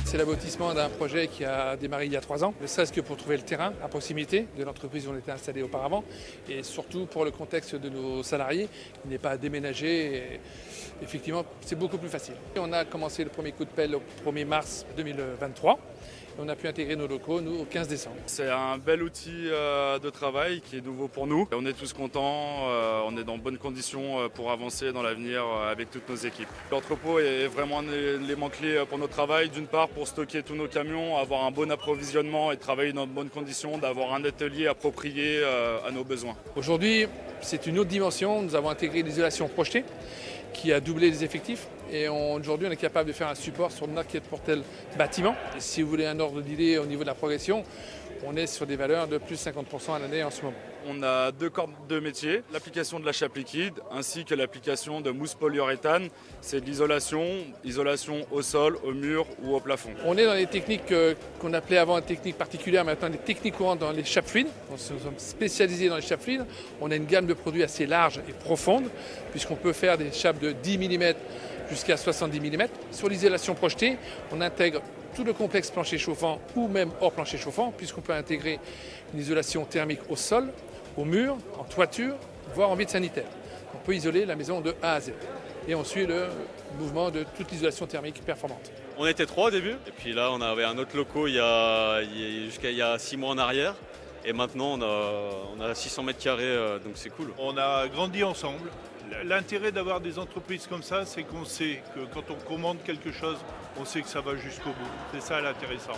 C'est l'aboutissement d'un projet qui a démarré il y a 3 ans, ne serait-ce que pour trouver le terrain à proximité de l'entreprise où on était installé auparavant et surtout pour le contexte de nos salariés qui n'est pas à déménager. Et effectivement, c'est beaucoup plus facile. On a commencé le premier coup de pelle au 1er mars 2023. On a pu intégrer nos locaux, nous, au 15 décembre. C'est un bel outil de travail qui est nouveau pour nous. On est tous contents, on est dans de bonnes conditions pour avancer dans l'avenir avec toutes nos équipes. L'entrepôt est vraiment un élément clé pour notre travail. D'une part, pour stocker tous nos camions, avoir un bon approvisionnement et travailler dans de bonnes conditions, d'avoir un atelier approprié à nos besoins. Aujourd'hui, c'est une autre dimension. Nous avons intégré l'isolation projetée qui a doublé les effectifs. Et aujourd'hui, on est capable de faire un support sur n'importe quel bâtiment. Et si vous voulez un ordre d'idée au niveau de la progression, on est sur des valeurs de plus de 50% à l'année en ce moment. On a 2 corps de métier, l'application de la chape liquide ainsi que l'application de mousse polyuréthane. C'est de l'isolation au sol, au mur ou au plafond. On est dans les techniques qu'on appelait avant des techniques particulières, maintenant des techniques courantes dans les chapes fluides. On se sommes spécialisés dans les chapes fluides. On a une gamme de produits assez large et profonde puisqu'on peut faire des chapes de 10 mm jusqu'à 70 mm. Sur l'isolation projetée, on intègre tout le complexe plancher chauffant ou même hors plancher chauffant, puisqu'on peut intégrer une isolation thermique au sol, au mur, en toiture, voire en vide sanitaire. On peut isoler la maison de A à Z. Et on suit le mouvement de toute l'isolation thermique performante. On était 3 au début, et puis là on avait un autre loco jusqu'à il y a 6 mois en arrière. Et maintenant on a 600 mètres carrés, donc c'est cool. On a grandi ensemble. L'intérêt d'avoir des entreprises comme ça, c'est qu'on sait que quand on commande quelque chose, on sait que ça va jusqu'au bout. C'est ça l'intéressant.